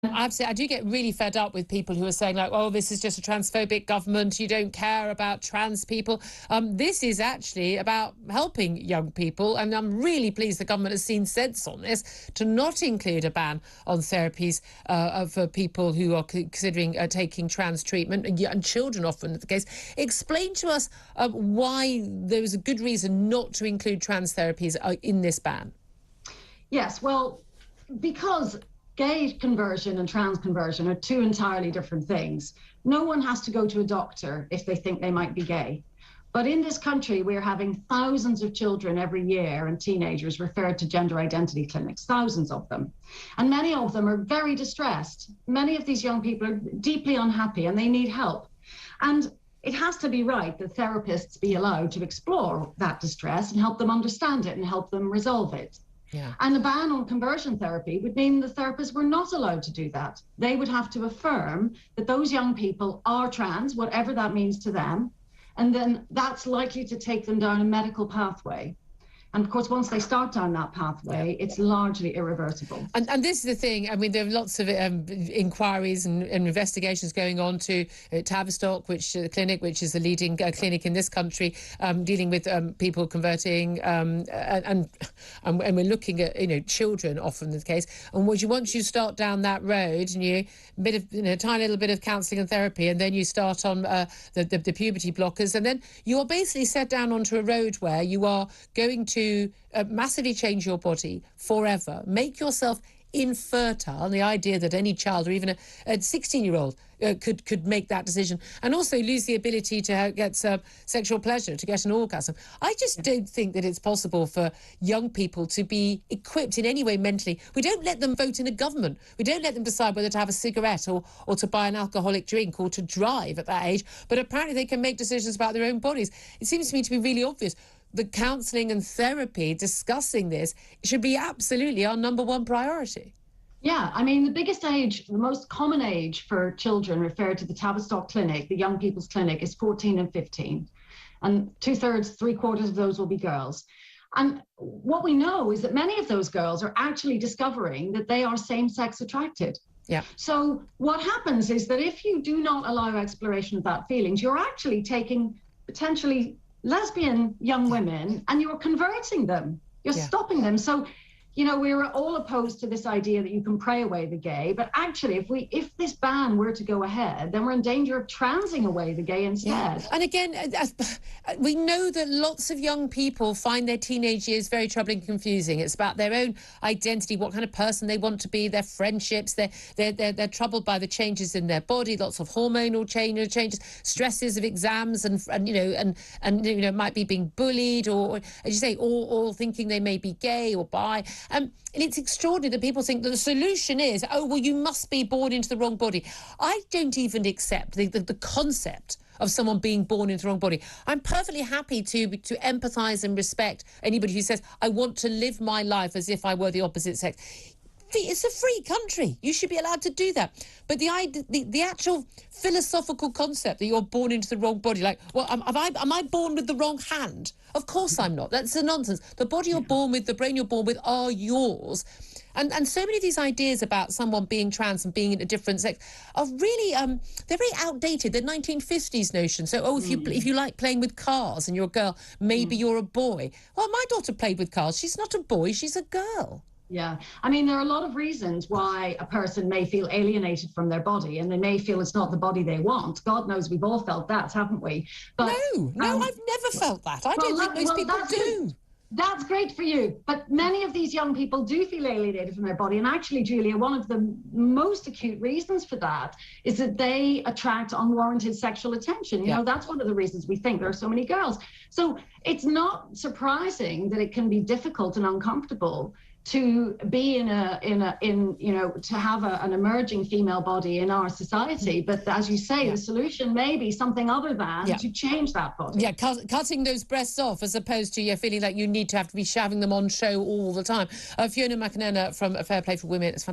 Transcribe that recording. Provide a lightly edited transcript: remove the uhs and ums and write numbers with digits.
Absolutely. I do get really fed up with people who are saying, like, oh, this is just a transphobic government, you don't care about trans people. This is actually about helping young people, and I'm really pleased the government has seen sense on this to not include a ban on therapies for people who are considering taking trans treatment, and children often is the case. Explain to us why there is a good reason not to include trans therapies in this ban. Yes, well, because gay conversion and trans conversion are two entirely different things. No one has to go to a doctor if they think they might be gay. But in this country, we're having thousands of children every year and teenagers referred to gender identity clinics, thousands of them. And many of them are very distressed. Many of these young people are deeply unhappy and they need help. And it has to be right that therapists be allowed to explore that distress and help them understand it and help them resolve it. Yeah. And a ban on conversion therapy would mean the therapists were not allowed to do that. They would have to affirm that those young people are trans, whatever that means to them, and then that's likely to take them down a medical pathway. And of course, once they start down that pathway, it's largely irreversible. And this is the thing. I mean, there are lots of inquiries and investigations going on to Tavistock, which the clinic, which is the leading clinic in this country, dealing with people converting, and we're looking at children often in the case. And once you start down that road, and tiny little bit of counselling and therapy, and then you start on the puberty blockers, and then you are basically set down onto a road where you are going to massively change your body forever, make yourself infertile, and the idea that any child or even a 16-year-old could make that decision, and also lose the ability to get sexual pleasure, to get an orgasm. I just don't think that it's possible for young people to be equipped in any way mentally. We don't let them vote in a government. We don't let them decide whether to have a cigarette or to buy an alcoholic drink or to drive at that age. But apparently they can make decisions about their own bodies. It seems to me to be really obvious. The counselling and therapy discussing this should be absolutely our #1 priority. Yeah, I mean, the biggest age, the most common age for children referred to the Tavistock Clinic, the Young People's Clinic, is 14 and 15. And 2/3, 3/4 of those will be girls. And what we know is that many of those girls are actually discovering that they are same-sex attracted. Yeah. So what happens is that if you do not allow exploration of that feelings, you're actually taking potentially lesbian young women and you're converting them. You're stopping them. So, we're all opposed to this idea that you can pray away the gay, but actually if this ban were to go ahead, then we're in danger of transing away the gay instead. Yeah. And again, we know that lots of young people find their teenage years very troubling and confusing. It's about their own identity, what kind of person they want to be, their friendships. They're troubled by the changes in their body, lots of hormonal changes, stresses of exams, and might be being bullied, or as you say, or thinking they may be gay or bi. And it's extraordinary that people think that the solution is, oh, well, you must be born into the wrong body. I don't even accept the concept of someone being born into the wrong body. I'm perfectly happy to empathise and respect anybody who says, I want to live my life as if I were the opposite sex. It's a free country. You should be allowed to do that. But the actual philosophical concept that you're born into the wrong body, like, well, am I born with the wrong hand? Of course I'm not. That's a nonsense. The body you're born with, the brain you're born with are yours. And so many of these ideas about someone being trans and being in a different sex are really, they're very outdated. They're 1950s notions. So, if you like playing with cars and you're a girl, maybe you're a boy. Well, my daughter played with cars. She's not a boy, she's a girl. Yeah, I mean, there are a lot of reasons why a person may feel alienated from their body, and they may feel it's not the body they want. God knows we've all felt that, haven't we? But no, I've never felt that. I don't think most people do. That's great for you. But many of these young people do feel alienated from their body. And actually, Julia, one of the most acute reasons for that is that they attract unwarranted sexual attention. That's one of the reasons we think there are so many girls. So it's not surprising that it can be difficult and uncomfortable to be to have an emerging female body in our society. But as you say, the solution may be something other than to change that body. Yeah, cutting those breasts off, as opposed to feeling like you need to have to be shoving them on show all the time. Fiona McInerney from Fair Play for Women. It's